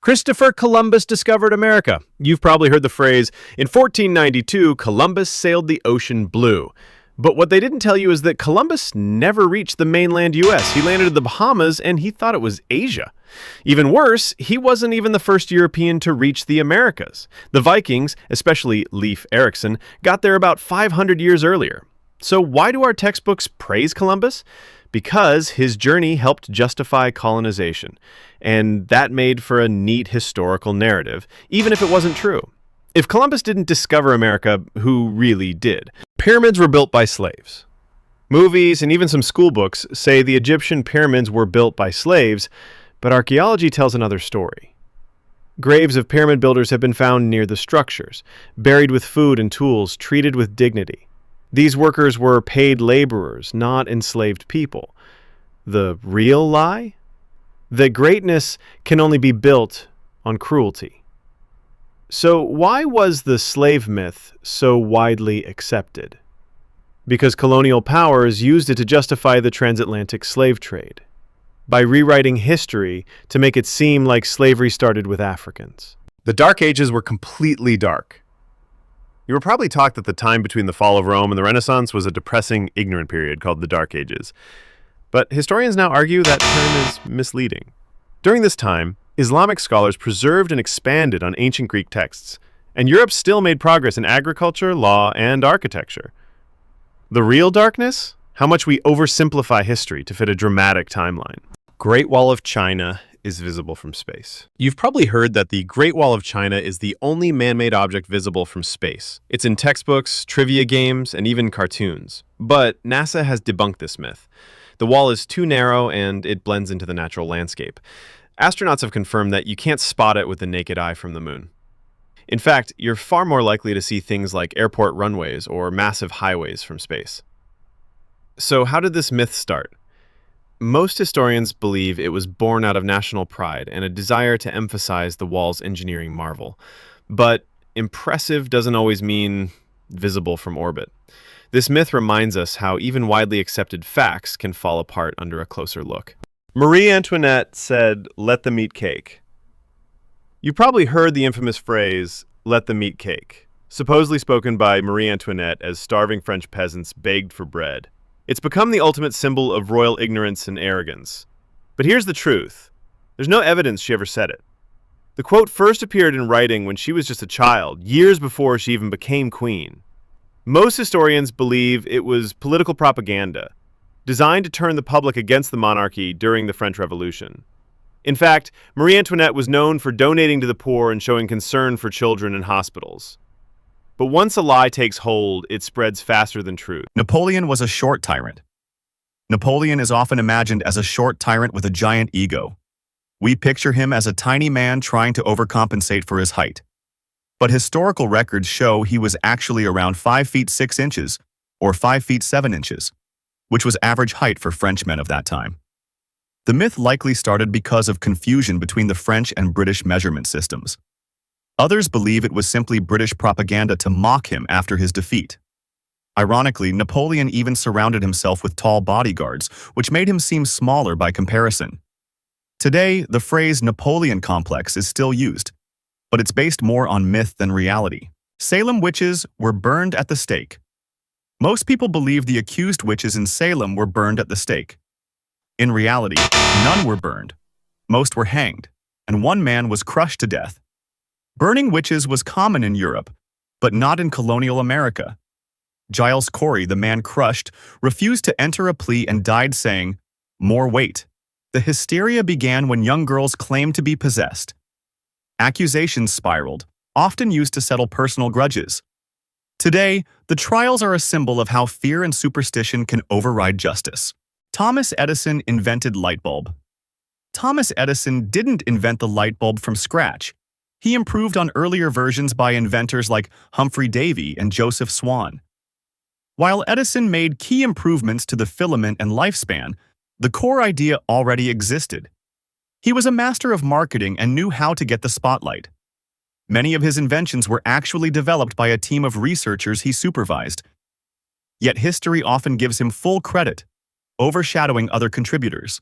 Christopher Columbus discovered America. You've probably heard the phrase, in 1492, Columbus sailed the ocean blue. But what they didn't tell you is that Columbus never reached the mainland US. He landed in the Bahamas and he thought it was Asia. Even worse, he wasn't even the first European to reach the Americas. The Vikings, especially Leif Erikson, got there about 500 years earlier. So why do our textbooks praise Columbus? Because his journey helped justify colonization, and that made for a neat historical narrative, even if it wasn't true. If Columbus didn't discover America, who really did? Pyramids were built by slaves. Movies and even some school books say the Egyptian pyramids were built by slaves, but archaeology tells another story. Graves of pyramid builders have been found near the structures, buried with food and tools, treated with dignity. These workers were paid laborers, not enslaved people. The real lie? That greatness can only be built on cruelty. So why was the slave myth so widely accepted? Because colonial powers used it to justify the transatlantic slave trade, by rewriting history to make it seem like slavery started with Africans. The Dark Ages were completely dark. You were probably taught that the time between the fall of Rome and the Renaissance was a depressing, ignorant period called the Dark Ages. But historians now argue that term is misleading. During this time, Islamic scholars preserved and expanded on ancient Greek texts, and Europe still made progress in agriculture, law, and architecture. The real darkness? How much we oversimplify history to fit a dramatic timeline. Great Wall of China is visible from space. You've probably heard that the Great Wall of China is the only man-made object visible from space. It's in textbooks, trivia games, and even cartoons. But NASA has debunked this myth. The wall is too narrow and it blends into the natural landscape. Astronauts have confirmed that you can't spot it with the naked eye from the moon. In fact, you're far more likely to see things like airport runways or massive highways from space. So how did this myth start? Most historians believe it was born out of national pride and a desire to emphasize the wall's engineering marvel. But impressive doesn't always mean visible from orbit. This myth reminds us how even widely accepted facts can fall apart under a closer look. Marie Antoinette said, "Let them eat cake." You probably heard the infamous phrase, "let them eat cake," supposedly spoken by Marie Antoinette as starving French peasants begged for bread. It's become the ultimate symbol of royal ignorance and arrogance. But here's the truth. There's no evidence she ever said it. The quote first appeared in writing when she was just a child, years before she even became queen. Most historians believe it was political propaganda, designed to turn the public against the monarchy during the French Revolution. In fact, Marie Antoinette was known for donating to the poor and showing concern for children in hospitals. But once a lie takes hold, it spreads faster than truth. Napoleon was a short tyrant. Napoleon is often imagined as a short tyrant with a giant ego. We picture him as a tiny man trying to overcompensate for his height. But historical records show he was actually around 5 feet 6 inches, or 5 feet 7 inches, which was average height for French men of that time. The myth likely started because of confusion between the French and British measurement systems. Others believe it was simply British propaganda to mock him after his defeat. Ironically, Napoleon even surrounded himself with tall bodyguards, which made him seem smaller by comparison. Today, the phrase Napoleon complex is still used, but it's based more on myth than reality. Salem witches were burned at the stake. Most people believe the accused witches in Salem were burned at the stake. In reality, none were burned. Most were hanged, and one man was crushed to death. Burning witches was common in Europe, but not in colonial America. Giles Corey, the man crushed, refused to enter a plea and died saying, "More weight." The hysteria began when young girls claimed to be possessed. Accusations spiraled, often used to settle personal grudges. Today, the trials are a symbol of how fear and superstition can override justice. Thomas Edison invented light bulb. Thomas Edison didn't invent the light bulb from scratch. He improved on earlier versions by inventors like Humphrey Davy and Joseph Swan. While Edison made key improvements to the filament and lifespan, the core idea already existed. He was a master of marketing and knew how to get the spotlight. Many of his inventions were actually developed by a team of researchers he supervised. Yet history often gives him full credit, overshadowing other contributors.